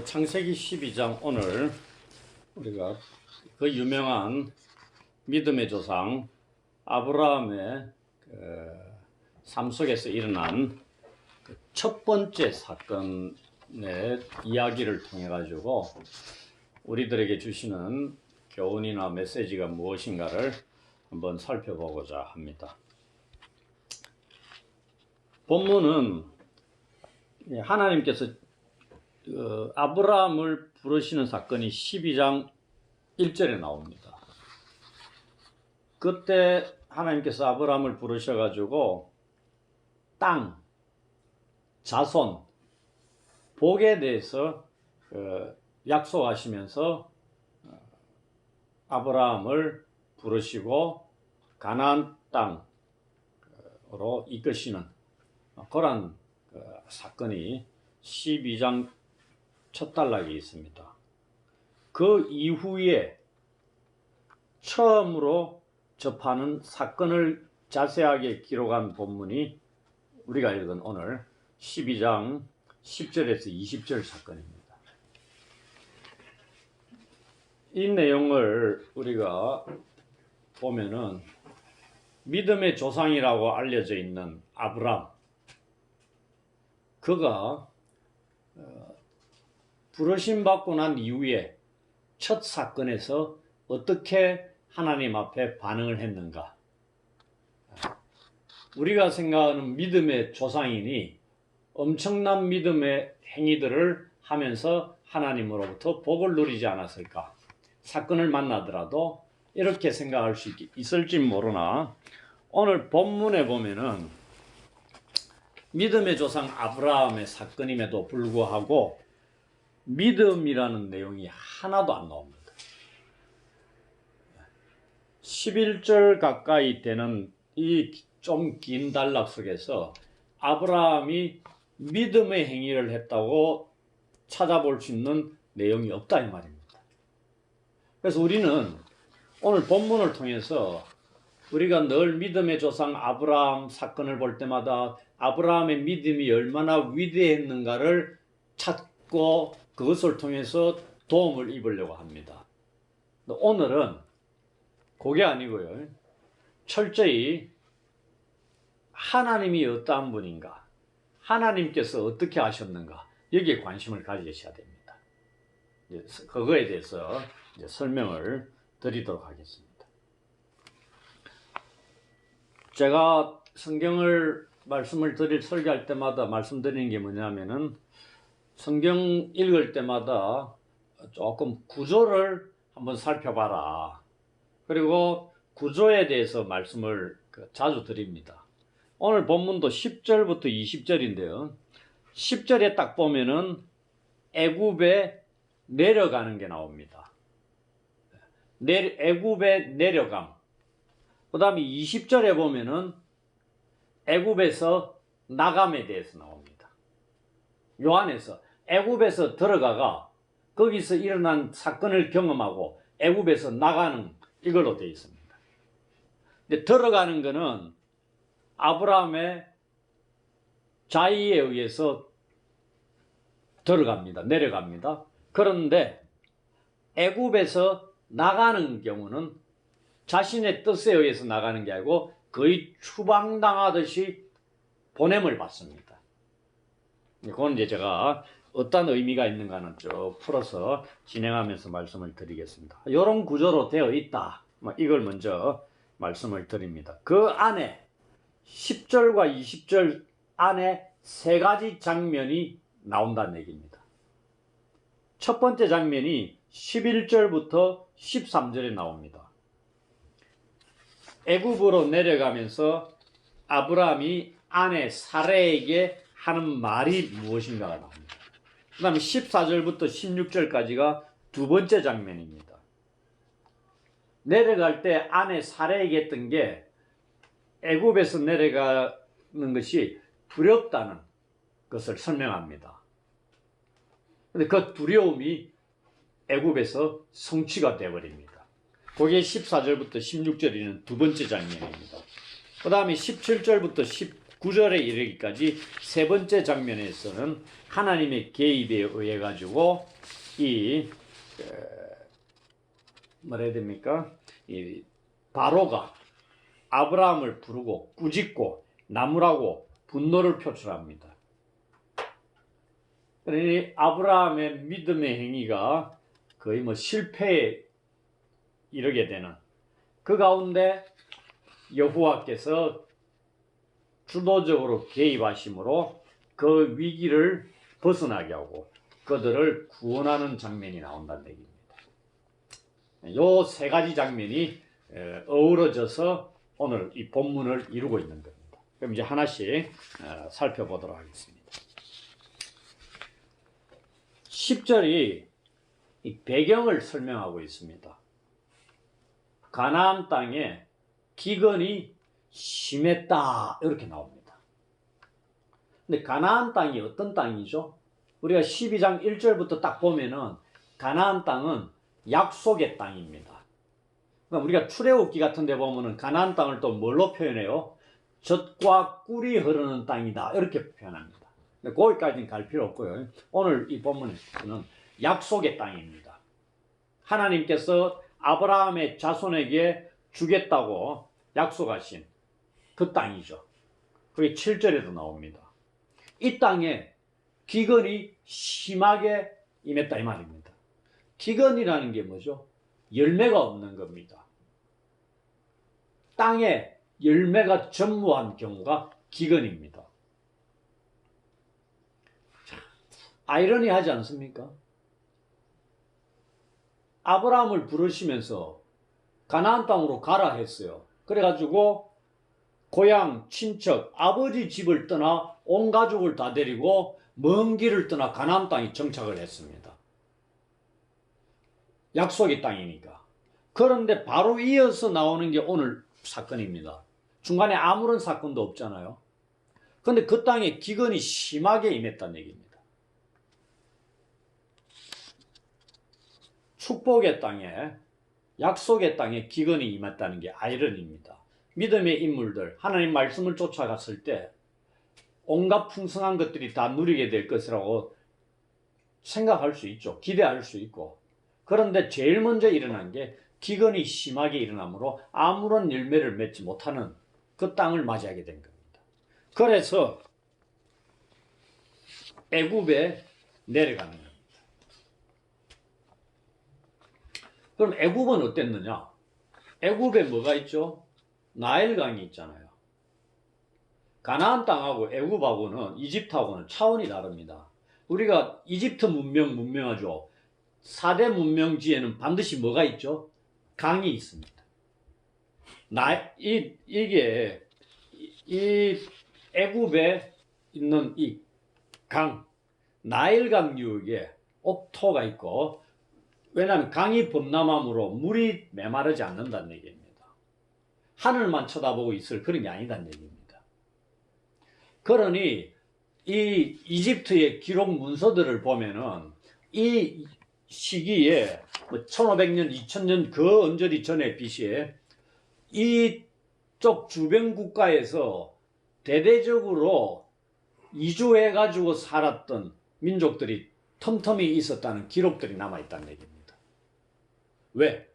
창세기 12장 오늘 우리가 그 유명한 믿음의 조상 아브라함의 삶 속에서 일어난 첫 번째 사건의 이야기를 통해 가지고 우리들에게 주시는 교훈이나 메시지가 무엇인가를 한번 살펴보고자 합니다. 본문은 하나님께서 아브라함을 부르시는 사건이 12장 1절에 나옵니다. 그때 하나님께서 아브라함을 부르셔가지고 땅, 자손, 복에 대해서 약속하시면서 아브라함을 부르시고 가나안 땅으로 이끄시는 그런 사건이 12장 첫 단락에 있습니다. 그 이후에 처음으로 접하는 사건을 자세하게 기록한 본문이 우리가 읽은 오늘 12장 10절에서 20절 사건입니다. 이 내용을 우리가 보면은 믿음의 조상이라고 알려져 있는 아브라함, 그가 부르심 받고 난 이후에 첫 사건에서 어떻게 하나님 앞에 반응을 했는가? 우리가 생각하는 믿음의 조상이니 엄청난 믿음의 행위들을 하면서 하나님으로부터 복을 누리지 않았을까? 사건을 만나더라도 이렇게 생각할 수 있을지 모르나 오늘 본문에 보면은 믿음의 조상 아브라함의 사건임에도 불구하고 믿음이라는 내용이 하나도 안 나옵니다. 11절 가까이 되는 이 좀 긴 단락 속에서 아브라함이 믿음의 행위를 했다고 찾아볼 수 있는 내용이 없다 이 말입니다. 그래서 우리는 오늘 본문을 통해서 우리가 늘 믿음의 조상 아브라함 사건을 볼 때마다 아브라함의 믿음이 얼마나 위대했는가를 찾고 그것을 통해서 도움을 입으려고 합니다. 오늘은 그게 아니고요. 철저히 하나님이 어떠한 분인가, 하나님께서 어떻게 하셨는가, 여기에 관심을 가지셔야 됩니다. 그거에 대해서 설명을 드리도록 하겠습니다. 제가 성경을 말씀을 설교할 때마다 말씀드리는 게 뭐냐면은 성경 읽을 때마다 조금 구조를 한번 살펴봐라. 그리고 구조에 대해서 말씀을 자주 드립니다. 오늘 본문도 10절부터 20절인데요. 10절에 딱 보면은 애굽에 내려가는 게 나옵니다. 애굽에 내려감. 그 다음에 20절에 보면은 애굽에서 나감에 대해서 나옵니다. 요 안에서 애굽에서 들어가가 거기서 일어난 사건을 경험하고 애굽에서 나가는 이걸로 되어 있습니다. 근데 들어가는 거는 아브라함의 자의에 의해서 들어갑니다. 내려갑니다. 그런데 애굽에서 나가는 경우는 자신의 뜻에 의해서 나가는 게 아니고 거의 추방당하듯이 보냄을 받습니다. 그건 이제 제가 어떤 의미가 있는가는 쭉 풀어서 진행하면서 말씀을 드리겠습니다. 이런 구조로 되어 있다. 이걸 먼저 말씀을 드립니다. 그 안에 10절과 20절 안에 세 가지 장면이 나온다는 얘기입니다. 첫 번째 장면이 11절부터 13절에 나옵니다. 애굽으로 내려가면서 아브라함이 아내 사레에게 하는 말이 무엇인가가 나옵니다. 그 다음에 14절부터 16절까지가 두 번째 장면입니다. 내려갈 때 아내 사레에게 했던 게 애굽에서 내려가는 것이 두렵다는 것을 설명합니다. 그런데 그 두려움이 애굽에서 성취가 되어버립니다. 그게 14절부터 16절이는 두 번째 장면입니다. 그 다음에 17절부터 9절에 이르기까지 세 번째 장면에서는 하나님의 개입에 의해 가지고 이 뭐라 해야 됩니까? 이 바로가 아브라함을 부르고 꾸짖고 나무라고 분노를 표출합니다. 그러니 아브라함의 믿음의 행위가 거의 뭐 실패에 이르게 되는 그 가운데 여호와께서 주도적으로 개입하심으로 그 위기를 벗어나게 하고 그들을 구원하는 장면이 나온다는 얘기입니다. 요 세 가지 장면이 어우러져서 오늘 이 본문을 이루고 있는 겁니다. 그럼 이제 하나씩 살펴보도록 하겠습니다. 10절이 이 배경을 설명하고 있습니다. 가나안 땅에 기근이 심했다 이렇게 나옵니다. 근데 가나안 땅이 어떤 땅이죠? 우리가 12장 1절부터 딱 보면은 가나안 땅은 약속의 땅입니다. 그러니까 우리가 출애굽기 같은 데 보면은 가나안 땅을 또 뭘로 표현해요? 젖과 꿀이 흐르는 땅이다 이렇게 표현합니다. 거기까지는 갈 필요 없고요. 오늘 이 본문에서는 약속의 땅입니다. 하나님께서 아브라함의 자손에게 주겠다고 약속하신 그 땅이죠. 그게 7절에도 나옵니다. 이 땅에 기근이 심하게 임했다 이 말입니다. 기근이라는 게 뭐죠? 열매가 없는 겁니다. 땅에 열매가 전무한 경우가 기근입니다. 아이러니하지 않습니까? 아브라함을 부르시면서 가나안 땅으로 가라 했어요. 그래가지고 고향, 친척, 아버지 집을 떠나 온 가족을 다 데리고 먼 길을 떠나 가나안 땅에 정착을 했습니다. 약속의 땅이니까. 그런데 바로 이어서 나오는 게 오늘 사건입니다. 중간에 아무런 사건도 없잖아요. 그런데 그 땅에 기근이 심하게 임했다는 얘기입니다. 축복의 땅에, 약속의 땅에 기근이 임했다는 게 아이러니입니다. 믿음의 인물들, 하나님 말씀을 쫓아갔을 때 온갖 풍성한 것들이 다 누리게 될 것이라고 생각할 수 있죠. 기대할 수 있고. 그런데 제일 먼저 일어난 게 기근이 심하게 일어나므로 아무런 열매를 맺지 못하는 그 땅을 맞이하게 된 겁니다. 그래서 애굽에 내려가는 겁니다. 그럼 애굽은 어땠느냐? 애굽에 뭐가 있죠? 나일강이 있잖아요. 가나안 땅하고 애굽하고는 이집트하고는 차원이 다릅니다. 우리가 이집트 문명하죠. 4대 문명지에는 반드시 뭐가 있죠? 강이 있습니다. 이게 애굽에 있는 이 강, 나일강 유역에 옥토가 있고, 왜냐하면 강이 범람함으로 물이 메마르지 않는다는 얘기입니다. 하늘만 쳐다보고 있을 그런 게 아니다는 얘기입니다. 그러니 이 이집트의 기록 문서들을 보면은 이 시기에 1500년, 2000년 그 언저리 전에 BC에 이쪽 주변 국가에서 대대적으로 이주해가지고 살았던 민족들이 틈틈이 있었다는 기록들이 남아있다는 얘기입니다. 왜?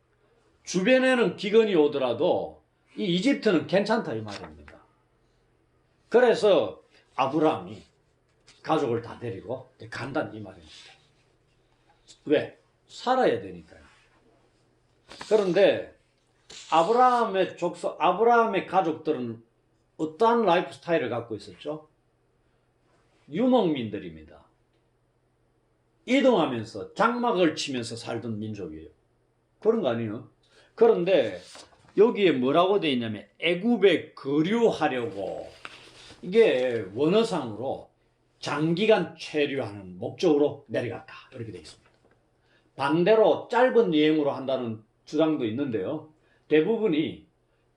주변에는 기근이 오더라도 이 이집트는 괜찮다 이 말입니다. 그래서 아브라함이 가족을 다 데리고 간다는 이 말입니다. 왜? 살아야 되니까요. 그런데 아브라함의 가족들은 어떠한 라이프 스타일을 갖고 있었죠? 유목민들입니다. 이동하면서 장막을 치면서 살던 민족이에요. 그런 거 아니에요? 그런데 여기에 뭐라고 되어 있냐면 애굽에 거류하려고, 이게 원어상으로 장기간 체류하는 목적으로 내려갔다 이렇게 되어 있습니다. 반대로 짧은 여행으로 한다는 주장도 있는데요. 대부분이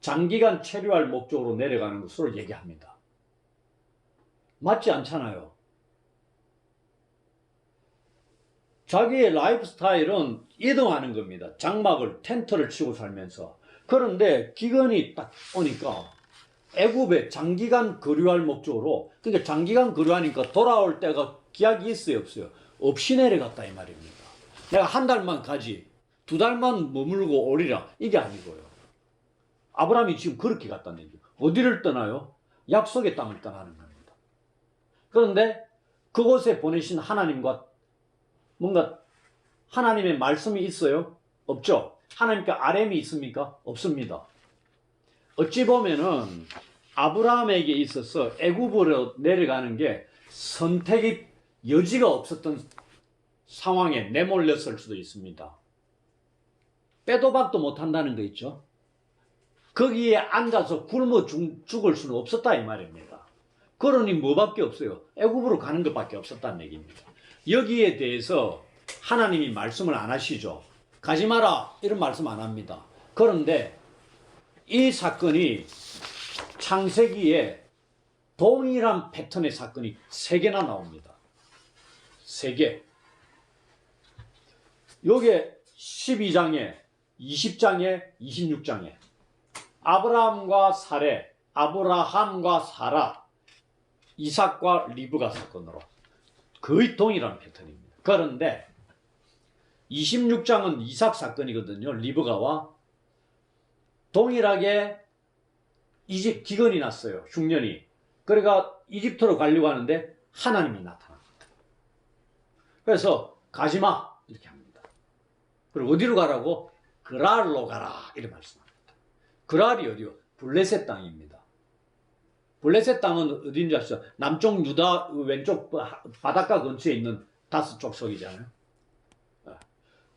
장기간 체류할 목적으로 내려가는 것으로 얘기합니다. 맞지 않잖아요. 자기의 라이프 스타일은 이동하는 겁니다. 장막을, 텐트를 치고 살면서. 그런데 기근이 딱 오니까 애굽에 장기간 거류할 목적으로, 그러니까 장기간 거류하니까 돌아올 때가 기약이 있어요, 없어요? 없이 내려갔다 이 말입니다. 내가 한 달만 가지, 두 달만 머물고 오리라, 이게 아니고요. 아브라함이 지금 그렇게 갔다는 얘기죠. 어디를 떠나요? 약속의 땅을 떠나는 겁니다. 그런데 그곳에 보내신 하나님과 뭔가 하나님의 말씀이 있어요? 없죠? 하나님께 RM이 있습니까? 없습니다. 어찌 보면은 아브라함에게 있어서 애굽으로 내려가는 게 선택의 여지가 없었던 상황에 내몰렸을 수도 있습니다. 빼도 박도 못한다는 거 있죠. 거기에 앉아서 굶어 죽을 수는 없었다 이 말입니다. 그러니 뭐밖에 없어요. 애굽으로 가는 것밖에 없었다는 얘기입니다. 여기에 대해서 하나님이 말씀을 안 하시죠. 가지 마라 이런 말씀 안 합니다. 그런데 이 사건이 창세기에 동일한 패턴의 사건이 3개나 나옵니다. 3개. 요게 12장에, 20장에, 26장에 아브라함과 사레, 아브라함과 사라, 이삭과 리브가 사건으로 거의 동일한 패턴입니다. 그런데 26장은 이삭 사건이거든요. 리브가와 동일하게 이집 기근이 났어요. 흉년이. 그러니까 이집트로 가려고 하는데 하나님이 나타납니다. 그래서 가지마 이렇게 합니다. 그리고 어디로 가라고? 그랄로 가라 이렇게 말씀합니다. 그랄이 어디요? 블레셋 땅입니다. 블레셋 땅은 어딘지 아시죠? 남쪽 유다 왼쪽 바닷가 근처에 있는 다스 족속이잖아요.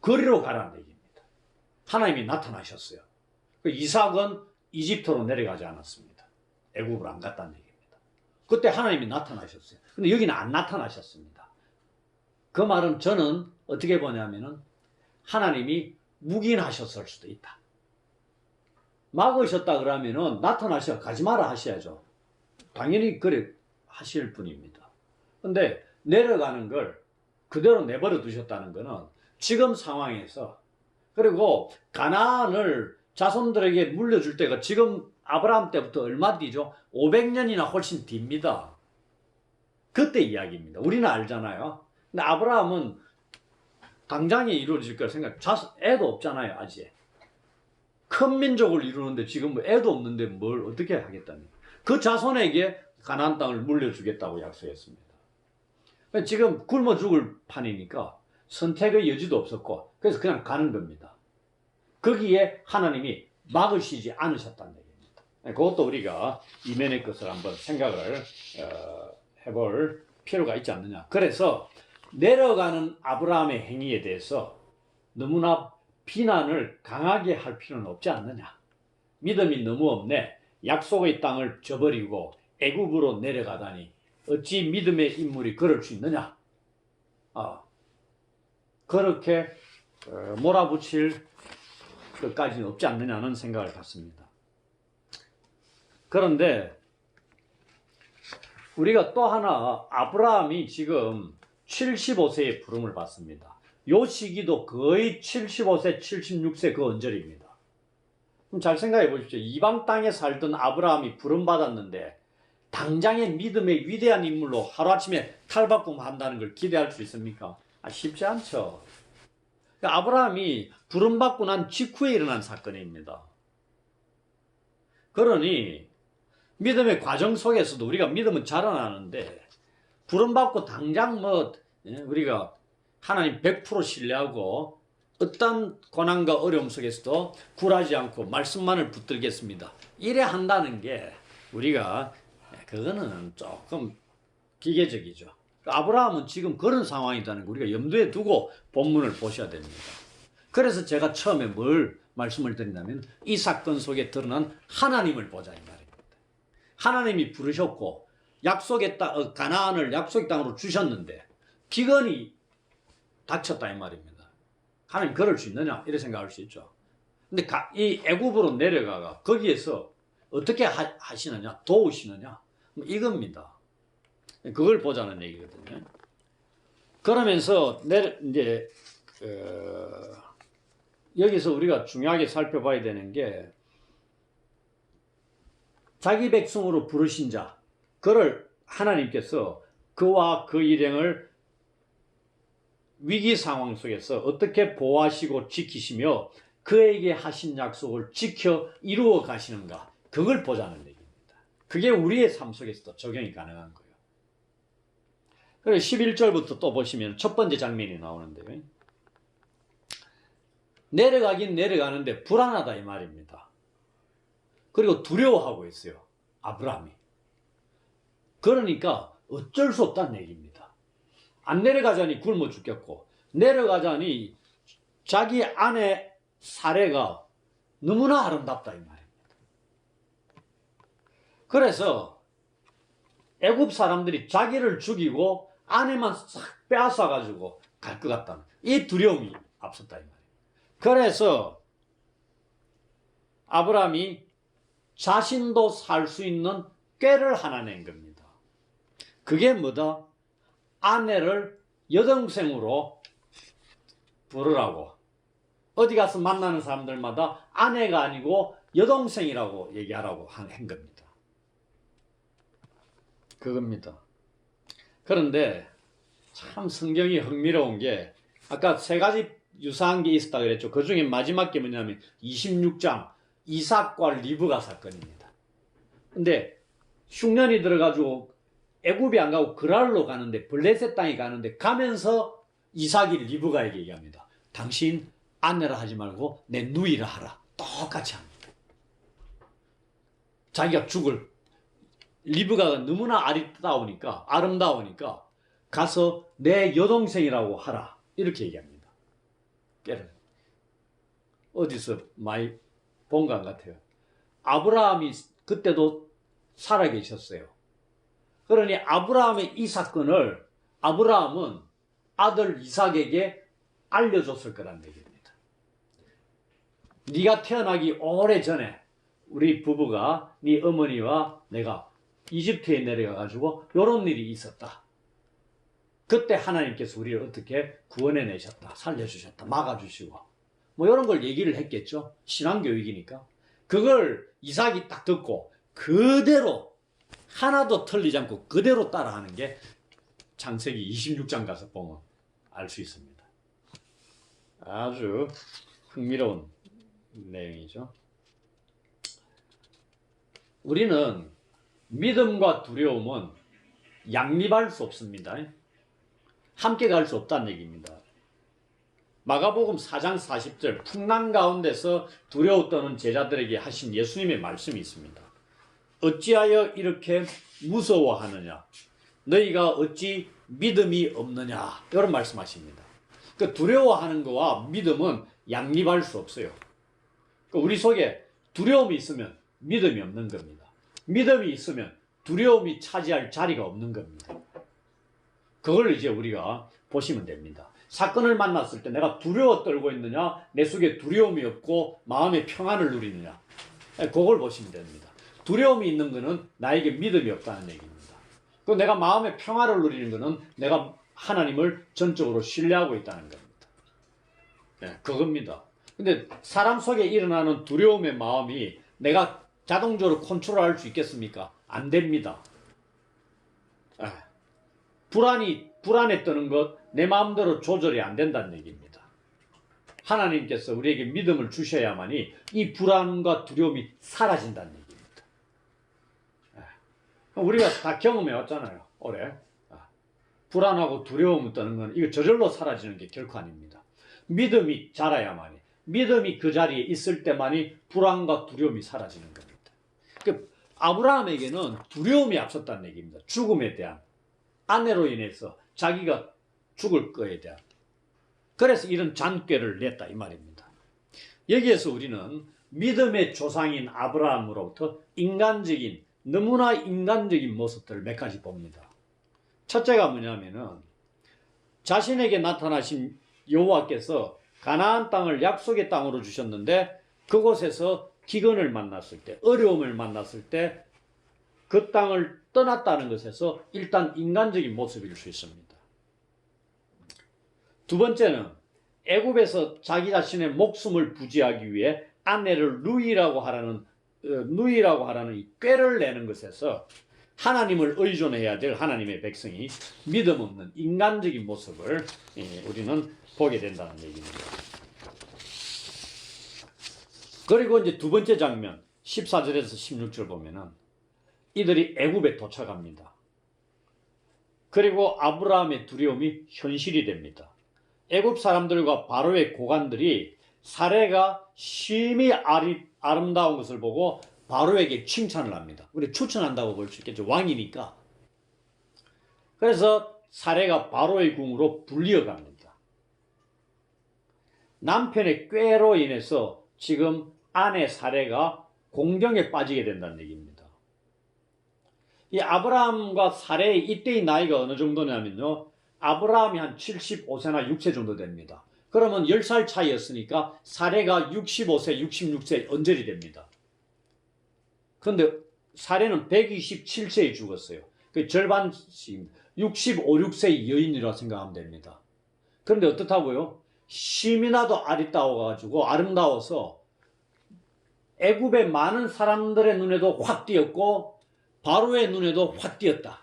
거리로 가라는 얘기입니다. 하나님이 나타나셨어요. 이삭은 이집트로 내려가지 않았습니다. 애굽으로 안 갔다는 얘기입니다. 그때 하나님이 나타나셨어요. 근데 여기는 안 나타나셨습니다. 그 말은 저는 어떻게 보냐면은 하나님이 묵인하셨을 수도 있다. 막으셨다 그러면은 나타나셔 가지 마라 하셔야죠. 당연히 그래 하실 분입니다. 근데 내려가는 걸 그대로 내버려 두셨다는 거는 지금 상황에서, 그리고 가나안을 자손들에게 물려줄 때가 지금 아브라함 때부터 얼마 뒤죠? 500년이나 훨씬 뒤입니다. 그때 이야기입니다. 우리는 알잖아요. 근데 아브라함은 당장에 이루어질 걸 애도 없잖아요, 아직. 큰 민족을 이루는데 지금 애도 없는데 뭘 어떻게 하겠다니. 그 자손에게 가나안 땅을 물려주겠다고 약속했습니다. 지금 굶어 죽을 판이니까 선택의 여지도 없었고, 그래서 그냥 가는 겁니다. 거기에 하나님이 막으시지 않으셨다는 얘기입니다. 그것도 우리가 이면의 것을 한번 생각을 해볼 필요가 있지 않느냐. 그래서 내려가는 아브라함의 행위에 대해서 너무나 비난을 강하게 할 필요는 없지 않느냐. 믿음이 너무 없네. 약속의 땅을 저버리고 애굽으로 내려가다니 어찌 믿음의 인물이 그럴 수 있느냐. 그렇게 몰아붙일 것까지는 없지 않느냐는 생각을 갖습니다. 그런데 우리가 또 하나, 아브라함이 지금 75세의 부름을 받습니다. 요 시기도 거의 75세, 76세 그 언저리입니다. 그럼 잘 생각해 보십시오. 이방 땅에 살던 아브라함이 부름받았는데 당장의 믿음의 위대한 인물로 하루아침에 탈바꿈한다는 걸 기대할 수 있습니까? 쉽지 않죠. 아브라함이 부름받고 난 직후에 일어난 사건입니다. 그러니 믿음의 과정 속에서도 우리가 믿음은 자라나는데, 부름받고 당장 우리가 하나님 100% 신뢰하고 어떤 고난과 어려움 속에서도 굴하지 않고 말씀만을 붙들겠습니다, 이래 한다는 게 우리가 그거는 조금 기계적이죠. 아브라함은 지금 그런 상황이라는 거 우리가 염두에 두고 본문을 보셔야 됩니다. 그래서 제가 처음에 뭘 말씀을 드린다면 이 사건 속에 드러난 하나님을 보자 이 말입니다. 하나님이 부르셨고 약속의 땅, 가나안을 약속의 땅으로 주셨는데 기근이 닥쳤다 이 말입니다. 하나님 그럴 수 있느냐 이렇게 생각할 수 있죠. 근데 이 애굽으로 내려가가 거기에서 어떻게 하시느냐, 도우시느냐, 이겁니다. 그걸 보자는 얘기거든요. 그러면서 이제 여기서 우리가 중요하게 살펴봐야 되는 게, 자기 백성으로 부르신 자, 그를 하나님께서 그와 그 일행을 위기 상황 속에서 어떻게 보호하시고 지키시며 그에게 하신 약속을 지켜 이루어 가시는가, 그걸 보자는 얘기입니다. 그게 우리의 삶 속에서도 적용이 가능한 거예요. 그래서 11절부터 또 보시면 첫 번째 장면이 나오는데요. 내려가긴 내려가는데 불안하다 이 말입니다. 그리고 두려워하고 있어요, 아브라함이. 그러니까 어쩔 수 없다는 얘기입니다. 안 내려가자니 굶어 죽겠고, 내려가자니 자기 아내 사례가 너무나 아름답다 이 말입니다. 그래서 애굽 사람들이 자기를 죽이고 아내만 싹 빼앗아 가지고 갈 것 같다는 이 두려움이 앞섰다 이 말이에요. 그래서 아브라함이 자신도 살 수 있는 꾀를 하나 낸 겁니다. 그게 뭐다? 아내를 여동생으로 부르라고. 어디 가서 만나는 사람들마다 아내가 아니고 여동생이라고 얘기하라고 한 겁니다. 그겁니다. 그런데 참 성경이 흥미로운 게, 아까 세 가지 유사한 게 있었다 그랬죠. 그 중에 마지막 게 뭐냐면 26장 이삭과 리브가 사건입니다. 근데 흉년이 들어가지고 애굽이 안 가고 그랄로 가는데, 블레셋 땅에 가는데, 가면서 이삭이 리브가에게 얘기합니다. 당신 아내라 하지 말고 내 누이라 하라. 똑같이 합니다. 자기가 죽을, 리브가가 너무나 아름다우니까 가서 내 여동생이라고 하라, 이렇게 얘기합니다. 어디서 많이 본 것 같아요. 아브라함이 그때도 살아계셨어요. 그러니 아브라함의 이 사건을 아브라함은 아들 이삭에게 알려줬을 거란 얘기입니다. 네가 태어나기 오래전에 우리 부부가, 네 어머니와 내가 이집트에 내려가가지고 이런 일이 있었다. 그때 하나님께서 우리를 어떻게 구원해내셨다, 살려주셨다, 막아주시고 뭐 이런 걸 얘기를 했겠죠. 신앙교육이니까. 그걸 이삭이 딱 듣고 그대로 하나도 틀리지 않고 그대로 따라하는 게 창세기 26장 가서 보면 알 수 있습니다. 아주 흥미로운 내용이죠. 우리는 믿음과 두려움은 양립할 수 없습니다. 함께 갈 수 없다는 얘기입니다. 마가복음 4장 40절, 풍랑 가운데서 두려워 떠는 제자들에게 하신 예수님의 말씀이 있습니다. 어찌하여 이렇게 무서워하느냐? 너희가 어찌 믿음이 없느냐? 이런 말씀하십니다. 그 두려워하는 거와 믿음은 양립할 수 없어요. 우리 속에 두려움이 있으면 믿음이 없는 겁니다. 믿음이 있으면 두려움이 차지할 자리가 없는 겁니다. 그걸 이제 우리가 보시면 됩니다. 사건을 만났을 때 내가 두려워 떨고 있느냐, 내 속에 두려움이 없고 마음의 평안을 누리느냐, 그걸 보시면 됩니다. 두려움이 있는 것은 나에게 믿음이 없다는 얘기입니다. 그 내가 마음의 평화를 누리는 것은 내가 하나님을 전적으로 신뢰하고 있다는 겁니다. 네, 그겁니다. 근데 사람 속에 일어나는 두려움의 마음이 내가 자동적으로 컨트롤할 수 있겠습니까? 안 됩니다. 불안에 떠는 것, 내 마음대로 조절이 안 된다는 얘기입니다. 하나님께서 우리에게 믿음을 주셔야만이 이 불안과 두려움이 사라진다는 얘기입니다. 우리가 다 경험해 왔잖아요, 올해. 불안하고 두려움 떠는 건 이거 저절로 사라지는 게 결코 아닙니다. 믿음이 자라야만이, 믿음이 그 자리에 있을 때만이 불안과 두려움이 사라지는 겁니다. 아브라함에게는 두려움이 앞섰다는 얘기입니다. 죽음에 대한, 아내로 인해서 자기가 죽을 거에 대한. 그래서 이런 잔꾀를 냈다 이 말입니다. 여기에서 우리는 믿음의 조상인 아브라함으로부터 너무나 인간적인 모습들을 몇 가지 봅니다. 첫째가 뭐냐면은 자신에게 나타나신 여호와께서 가나안 땅을 약속의 땅으로 주셨는데, 그곳에서 기근을 만났을 때, 어려움을 만났을 때 그 땅을 떠났다는 것에서 일단 인간적인 모습일 수 있습니다. 두 번째는 애굽에서 자기 자신의 목숨을 부지하기 위해 아내를 누이라고 하라는 누이라고 하라는 이 꾀를 내는 것에서 하나님을 의존해야 될 하나님의 백성이 믿음 없는 인간적인 모습을 우리는 보게 된다는 얘기입니다. 그리고 이제 두 번째 장면 14절에서 16절 보면은 이들이 애굽에 도착합니다. 그리고 아브라함의 두려움이 현실이 됩니다. 애굽 사람들과 바로의 고관들이 사레가 심히 아름다운 것을 보고 바로에게 칭찬을 합니다. 우리 추천한다고 볼 수 있겠죠. 왕이니까. 그래서 사레가 바로의 궁으로 불리어갑니다. 남편의 꾀로 인해서 지금 아내 사레가 공경에 빠지게 된다는 얘기입니다. 이 아브라함과 사레의 이때의 나이가 어느 정도냐면요. 아브라함이 한 75세나 6세 정도 됩니다. 그러면 10살 차이였으니까 사레가 65세, 66세 언저리 됩니다. 그런데 사레는 127세에 죽었어요. 그 절반씩 65, 6세의 여인이라고 생각하면 됩니다. 그런데 어떻다고요? 심이나도 아름다워서 애굽의 많은 사람들의 눈에도 확 띄었고 바로의 눈에도 확 띄었다.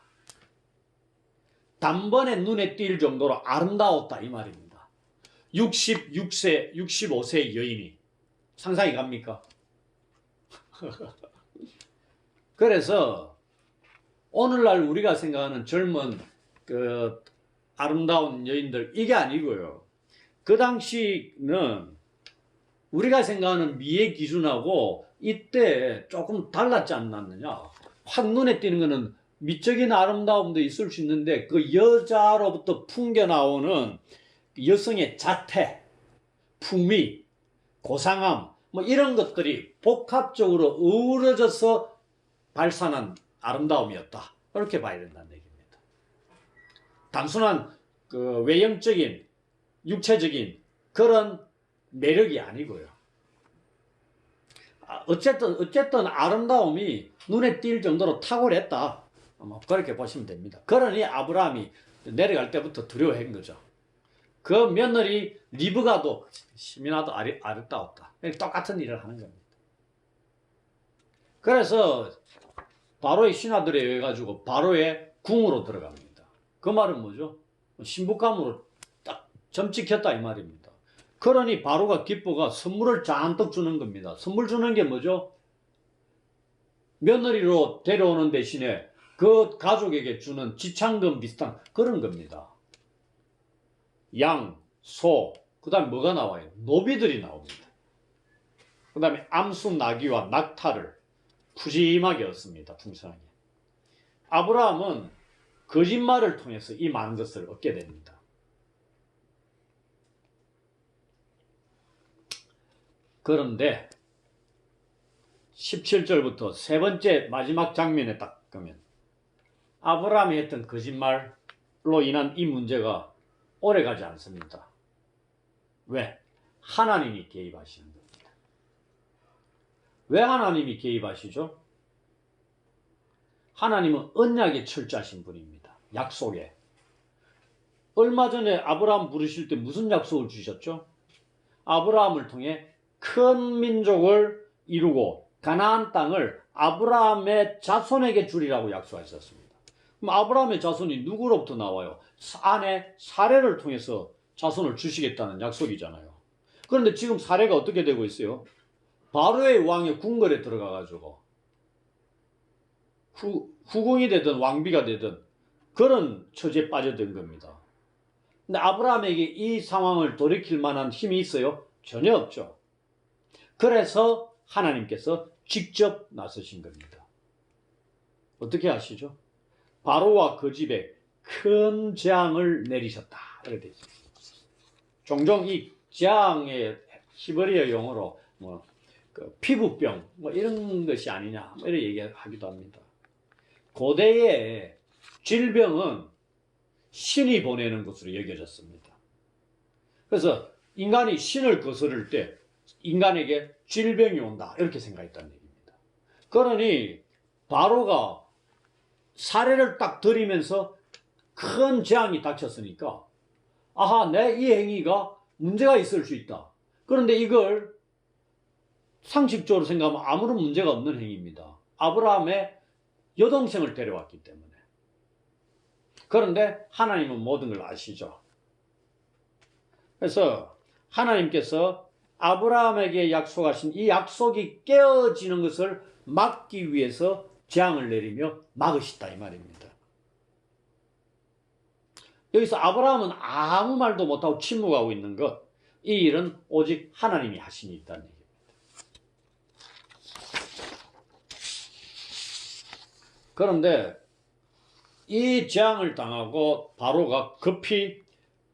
단번에 눈에 띌 정도로 아름다웠다 이 말입니다. 66세, 65세의 여인이 상상이 갑니까? 그래서 오늘날 우리가 생각하는 젊은 그 아름다운 여인들 이게 아니고요. 그 당시는 우리가 생각하는 미의 기준하고 이때 조금 달랐지 않았느냐. 확 눈에 띄는 거는 미적인 아름다움도 있을 수 있는데 그 여자로부터 풍겨나오는 여성의 자태, 품위, 고상함 뭐 이런 것들이 복합적으로 어우러져서 발산한 아름다움이었다. 그렇게 봐야 된다는 얘기입니다. 단순한 그 외형적인 육체적인 그런 매력이 아니고요. 어쨌든 아름다움이 눈에 띌 정도로 탁월했다. 그렇게 보시면 됩니다. 그러니 아브라함이 내려갈 때부터 두려워한 거죠. 그 며느리 리브가도 심이나도 아름다웠다. 똑같은 일을 하는 겁니다. 그래서 바로의 신하들에 의해 가지고 바로의 궁으로 들어갑니다. 그 말은 뭐죠? 신부감으로 딱 점찍혔다 이 말입니다. 그러니 바로가 기뻐가 선물을 잔뜩 주는 겁니다. 선물 주는 게 뭐죠? 며느리로 데려오는 대신에 그 가족에게 주는 지참금 비슷한 그런 겁니다. 양, 소, 그 다음에 뭐가 나와요? 노비들이 나옵니다. 그 다음에 암수 나귀와 낙타를 푸짐하게 얻습니다. 풍성하게. 아브라함은 거짓말을 통해서 이 많은 것을 얻게 됩니다. 그런데 17절부터 세 번째 마지막 장면에 딱 가면 아브라함이 했던 거짓말로 인한 이 문제가 오래가지 않습니다. 왜? 하나님이 개입하시는 겁니다. 왜 하나님이 개입하시죠? 하나님은 언약에 철저하신 분입니다. 약속에. 얼마 전에 아브라함 부르실 때 무슨 약속을 주셨죠? 아브라함을 통해 큰 민족을 이루고 가나안 땅을 아브라함의 자손에게 주리라고 약속하셨습니다. 그럼 아브라함의 자손이 누구로부터 나와요? 아내 사레를 통해서 자손을 주시겠다는 약속이잖아요. 그런데 지금 사레가 어떻게 되고 있어요? 바로의 왕의 궁궐에 들어가가지고 후궁이 되든 왕비가 되든 그런 처지에 빠져든 겁니다. 근데 아브라함에게 이 상황을 돌이킬 만한 힘이 있어요? 전혀 없죠. 그래서 하나님께서 직접 나서신 겁니다. 어떻게 하시죠? 바로와 그 집에 큰 재앙을 내리셨다. 이렇게 되어 있습니다. 종종 이 재앙의 히브리어 용어로 피부병 이런 것이 아니냐 이렇게 얘기하기도 합니다. 고대의 질병은 신이 보내는 것으로 여겨졌습니다. 그래서 인간이 신을 거스를 때 인간에게 질병이 온다 이렇게 생각했다는 얘기입니다. 그러니 바로가 사례를 딱 들이면서 큰 재앙이 닥쳤으니까 아하 내 이 행위가 문제가 있을 수 있다. 그런데 이걸 상식적으로 생각하면 아무런 문제가 없는 행위입니다. 아브라함의 여동생을 데려왔기 때문에. 그런데 하나님은 모든 걸 아시죠. 그래서 하나님께서 아브라함에게 약속하신 이 약속이 깨어지는 것을 막기 위해서 재앙을 내리며 막으시다 이 말입니다. 여기서 아브라함은 아무 말도 못하고 침묵하고 있는 것, 이 일은 오직 하나님이 하심이 있다는 얘기입니다. 그런데 이 재앙을 당하고 바로가 급히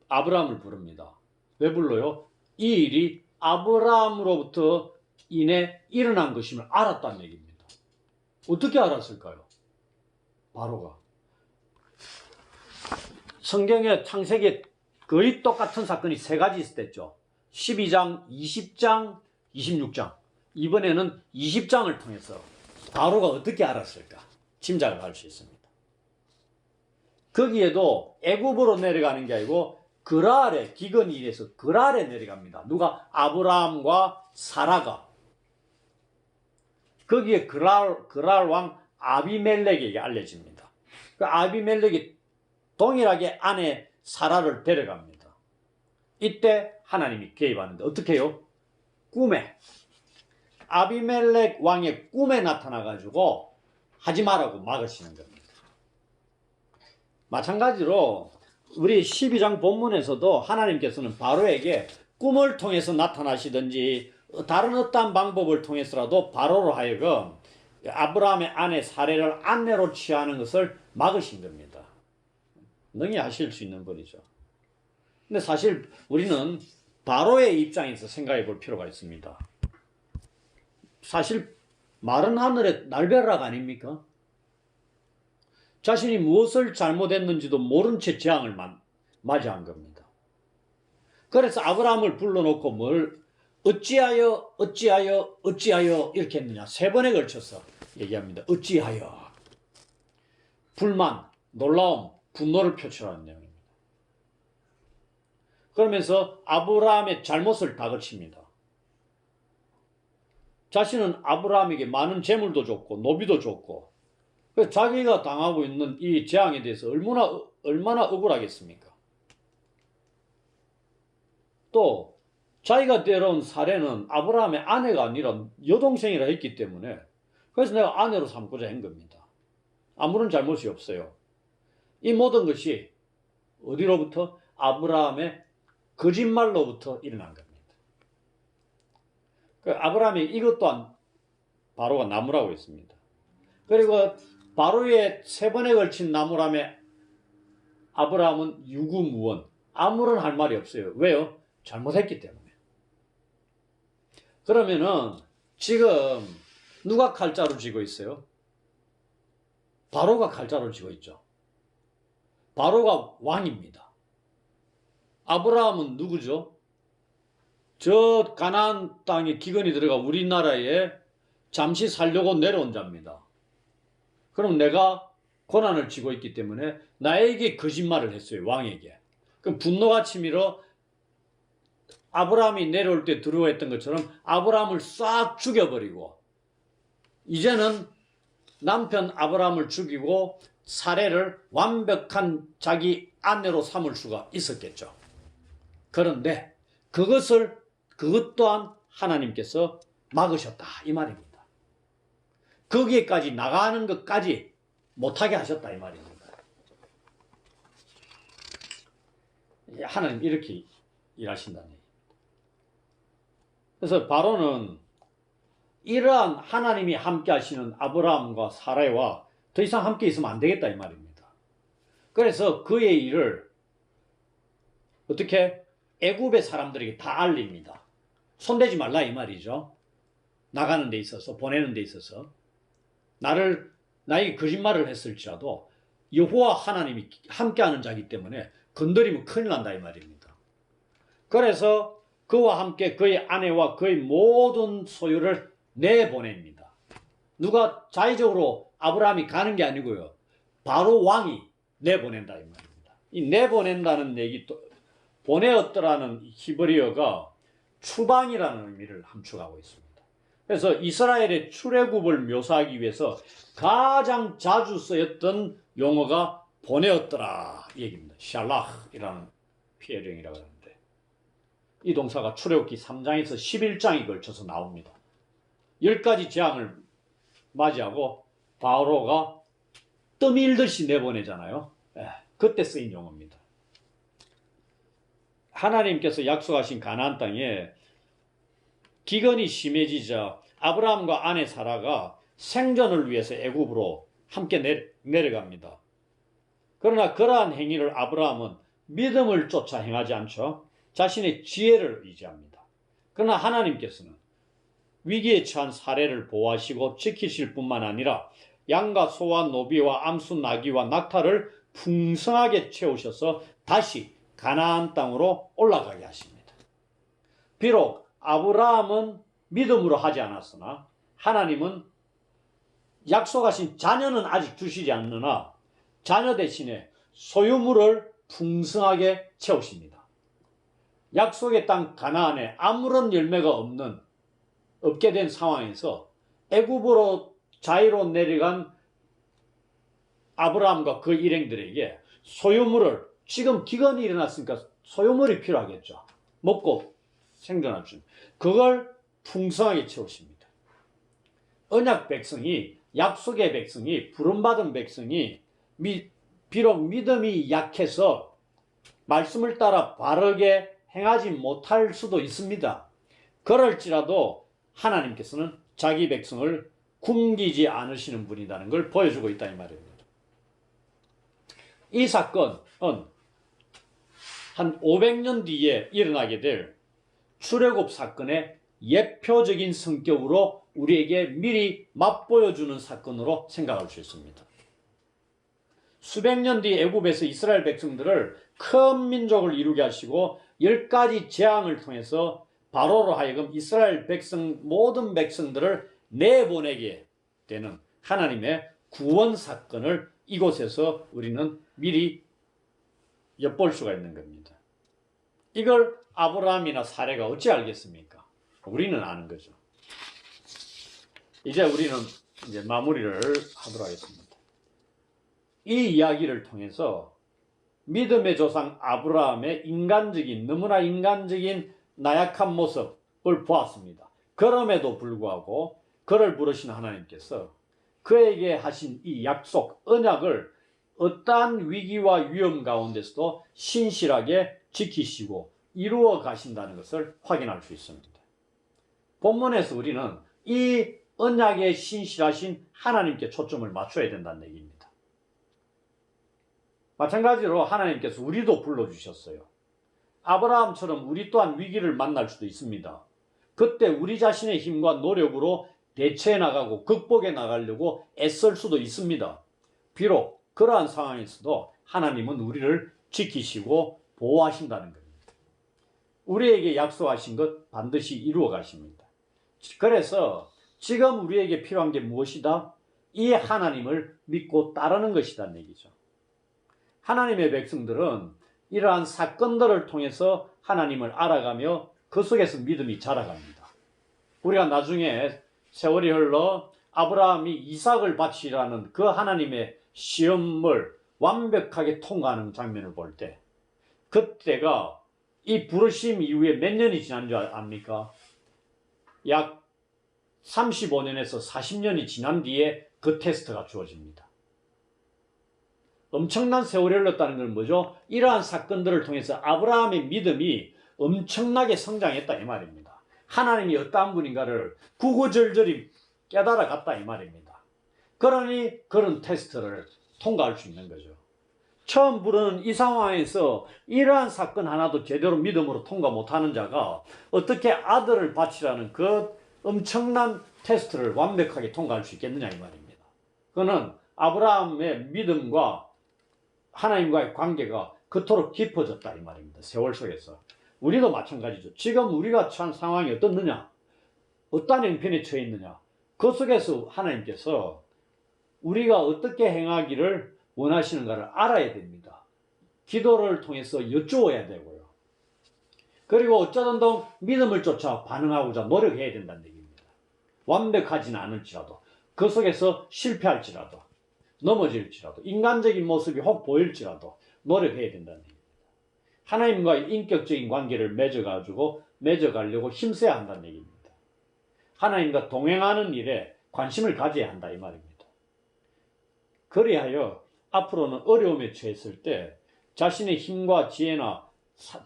아브라함을 부릅니다. 왜 불러요? 이 일이 아브라함으로부터 인해 일어난 것임을 알았다는 얘기입니다. 어떻게 알았을까요? 바로가. 성경의 창세기에 거의 똑같은 사건이 세 가지 있었댔죠. 12장, 20장, 26장. 이번에는 20장을 통해서 바로가 어떻게 알았을까? 짐작을 할 수 있습니다. 거기에도 애굽으로 내려가는 게 아니고 그랄에, 기근이 이래서 그랄에 내려갑니다. 누가? 아브라함과 사라가. 거기에 그랄 왕 아비멜렉에게 알려집니다. 그 아비멜렉이 동일하게 아내 사라를 데려갑니다. 이때 하나님이 개입하는데 어떻게 해요? 꿈에. 아비멜렉 왕의 꿈에 나타나가지고 하지 말라고 막으시는 겁니다. 마찬가지로 우리 12장 본문에서도 하나님께서는 바로에게 꿈을 통해서 나타나시든지 다른 어떠한 방법을 통해서라도 바로로 하여금 아브라함의 아내 사례를 아내로 취하는 것을 막으신 겁니다. 능히 하실 수 있는 분이죠. 근데 사실 우리는 바로의 입장에서 생각해 볼 필요가 있습니다. 사실 마른 하늘의 날벼락 아닙니까? 자신이 무엇을 잘못했는지도 모른 채 재앙을 맞이한 겁니다. 그래서 아브라함을 불러놓고 뭘 어찌하여 이렇게 했느냐. 세 번에 걸쳐서 얘기합니다. 어찌하여. 불만, 놀라움, 분노를 표출하는 내용입니다. 그러면서 아브라함의 잘못을 다그칩니다. 자신은 아브라함에게 많은 재물도 줬고 노비도 줬고 자기가 당하고 있는 이 재앙에 대해서 얼마나 억울하겠습니까? 또 자기가 데려온 사례는 아브라함의 아내가 아니라 여동생이라 했기 때문에 그래서 내가 아내로 삼고자 한 겁니다. 아무런 잘못이 없어요. 이 모든 것이 어디로부터? 아브라함의 거짓말로부터 일어난 겁니다. 아브라함이 이것 또한 바로가 나무라고 했습니다. 그리고 바로의 세 번에 걸친 나무람에 아브라함은 유구무원, 아무런 할 말이 없어요. 왜요? 잘못했기 때문에. 그러면은 지금 누가 칼자루 쥐고 있어요? 바로가 칼자루 쥐고 있죠. 바로가 왕입니다. 아브라함은 누구죠? 저 가나안 땅에 기근이 들어가 우리나라에 잠시 살려고 내려온 자입니다. 그럼 내가 고난을 쥐고 있기 때문에 나에게 거짓말을 했어요. 왕에게. 그럼 분노가 치밀어 아브라함이 내려올 때 두려워했던 것처럼 아브라함을 싹 죽여버리고 이제는 남편 아브라함을 죽이고 사례를 완벽한 자기 아내로 삼을 수가 있었겠죠. 그런데 그것 또한 하나님께서 막으셨다 이 말입니다. 거기에까지 나가는 것까지 못하게 하셨다 이 말입니다. 하나님 이렇게 일하신다는 얘기입니다. 그래서 바로는 이러한 하나님이 함께 하시는 아브라함과 사라와 더 이상 함께 있으면 안 되겠다 이 말입니다. 그래서 그의 일을 어떻게 애굽의 사람들에게 다 알립니다. 손대지 말라 이 말이죠. 나가는 데 있어서 보내는 데 있어서 나에게 거짓말을 했을지라도 여호와 하나님이 함께하는 자이기 때문에 건드리면 큰일 난다 이 말입니다. 그래서 그와 함께 그의 아내와 그의 모든 소유를 내보냅니다. 누가 자의적으로 아브라함이 가는 게 아니고요. 바로 왕이 내보낸다 이 말입니다. 이 내보낸다는 얘기 또 보내었더라는 히브리어가 추방이라는 의미를 함축하고 있습니다. 그래서 이스라엘의 출애굽을 묘사하기 위해서 가장 자주 쓰였던 용어가 보내었더라 이 얘기입니다. 샬라흐이라는 피해령이라고 하는데 이 동사가 출애굽기 3장에서 11장에 걸쳐서 나옵니다. 10가지 재앙을 맞이하고 바로가 떠밀듯이 내보내잖아요. 그때 쓰인 용어입니다. 하나님께서 약속하신 가나안 땅에 기근이 심해지자 아브라함과 아내 사라가 생존을 위해서 애굽으로 함께 내려갑니다. 그러나 그러한 행위를 아브라함은 믿음을 쫓아 행하지 않죠. 자신의 지혜를 의지합니다. 그러나 하나님께서는 위기에 처한 사례를 보호하시고 지키실 뿐만 아니라 양과 소와 노비와 암수 나귀와 낙타를 풍성하게 채우셔서 다시 가나안 땅으로 올라가게 하십니다. 비록 아브라함은 믿음으로 하지 않았으나 하나님은 약속하신 자녀는 아직 주시지 않느나 자녀 대신에 소유물을 풍성하게 채우십니다. 약속의 땅 가나안에 아무런 열매가 없게 된 상황에서 애굽으로 자유로 내려간 아브라함과 그 일행들에게 소유물을 지금 기근이 일어났으니까 소유물이 필요하겠죠. 먹고 생존할 수 있는 그걸 풍성하게 채우십니다. 언약 백성이 약속의 백성이 부름받은 백성이 비록 믿음이 약해서 말씀을 따라 바르게 행하지 못할 수도 있습니다. 그럴지라도 하나님께서는 자기 백성을 굶기지 않으시는 분이라는 걸 보여주고 있다 이 말입니다. 이 사건은 한 500년 뒤에 일어나게 될 출애굽 사건의 예표적인 성격으로 우리에게 미리 맛보여주는 사건으로 생각할 수 있습니다. 수백 년 뒤 애굽에서 이스라엘 백성들을 큰 민족을 이루게 하시고 10가지 재앙을 통해서 바로로 하여금 이스라엘 모든 백성들을 내보내게 되는 하나님의 구원 사건을 이곳에서 우리는 미리 엿볼 수가 있는 겁니다. 이걸 아브라함이나 사례가 어찌 알겠습니까? 우리는 아는 거죠. 이제 우리는 마무리를 하도록 하겠습니다. 이 이야기를 통해서 믿음의 조상 아브라함의 너무나 인간적인 나약한 모습을 보았습니다. 그럼에도 불구하고 그를 부르신 하나님께서 그에게 하신 이 약속, 언약을 어떠한 위기와 위험 가운데서도 신실하게 지키시고 이루어 가신다는 것을 확인할 수 있습니다. 본문에서 우리는 이 언약에 신실하신 하나님께 초점을 맞춰야 된다는 얘기입니다. 마찬가지로 하나님께서 우리도 불러주셨어요. 아브라함처럼 우리 또한 위기를 만날 수도 있습니다. 그때 우리 자신의 힘과 노력으로 대처해 나가고 극복해 나가려고 애쓸 수도 있습니다. 비록 그러한 상황에서도 하나님은 우리를 지키시고 보호하신다는 겁니다. 우리에게 약속하신 것 반드시 이루어 가십니다. 그래서 지금 우리에게 필요한 게 무엇이다? 이 하나님을 믿고 따르는 것이라는 얘기죠. 하나님의 백성들은 이러한 사건들을 통해서 하나님을 알아가며 그 속에서 믿음이 자라갑니다. 우리가 나중에 세월이 흘러 아브라함이 이삭을 바치라는 그 하나님의 시험을 완벽하게 통과하는 장면을 볼 때 그때가 이 부르심 이후에 몇 년이 지난 줄 압니까? 약 35년에서 40년이 지난 뒤에 그 테스트가 주어집니다. 엄청난 세월이 흘렀다는 건 뭐죠? 이러한 사건들을 통해서 아브라함의 믿음이 엄청나게 성장했다 이 말입니다. 하나님이 어떠한 분인가를 구구절절히 깨달아갔다 이 말입니다. 그러니 그런 테스트를 통과할 수 있는 거죠. 처음 부르는 이 상황에서 이러한 사건 하나도 제대로 믿음으로 통과 못하는 자가 어떻게 아들을 바치라는 그 엄청난 테스트를 완벽하게 통과할 수 있겠느냐 이 말입니다. 그거는 아브라함의 믿음과 하나님과의 관계가 그토록 깊어졌다 이 말입니다. 세월 속에서. 우리도 마찬가지죠. 지금 우리가 처한 상황이 어떻느냐, 어떠한 형편에 처해 있느냐, 그 속에서 하나님께서 우리가 어떻게 행하기를 원하시는가를 알아야 됩니다. 기도를 통해서 여쭈어야 되고요. 그리고 어쩌든지 믿음을 쫓아 반응하고자 노력해야 된다는 얘기입니다. 완벽하진 않을지라도 그 속에서 실패할지라도 넘어질지라도 인간적인 모습이 혹 보일지라도 노력해야 된다는 얘기입니다. 하나님과의 인격적인 관계를 맺어가려고 힘써야 한다는 얘기입니다. 하나님과 동행하는 일에 관심을 가져야 한다 이 말입니다. 그리하여 앞으로는 어려움에 처했을 때 자신의 힘과 지혜나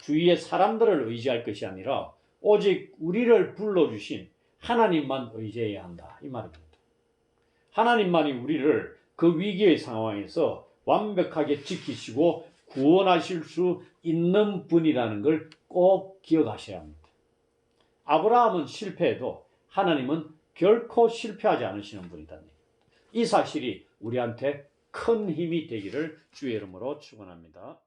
주위의 사람들을 의지할 것이 아니라 오직 우리를 불러주신 하나님만 의지해야 한다 이 말입니다. 하나님만이 우리를 그 위기의 상황에서 완벽하게 지키시고 구원하실 수 있는 분이라는 걸 꼭 기억하셔야 합니다. 아브라함은 실패해도 하나님은 결코 실패하지 않으시는 분이다. 이 사실이 우리한테 큰 힘이 되기를 주의 이름으로 축원합니다.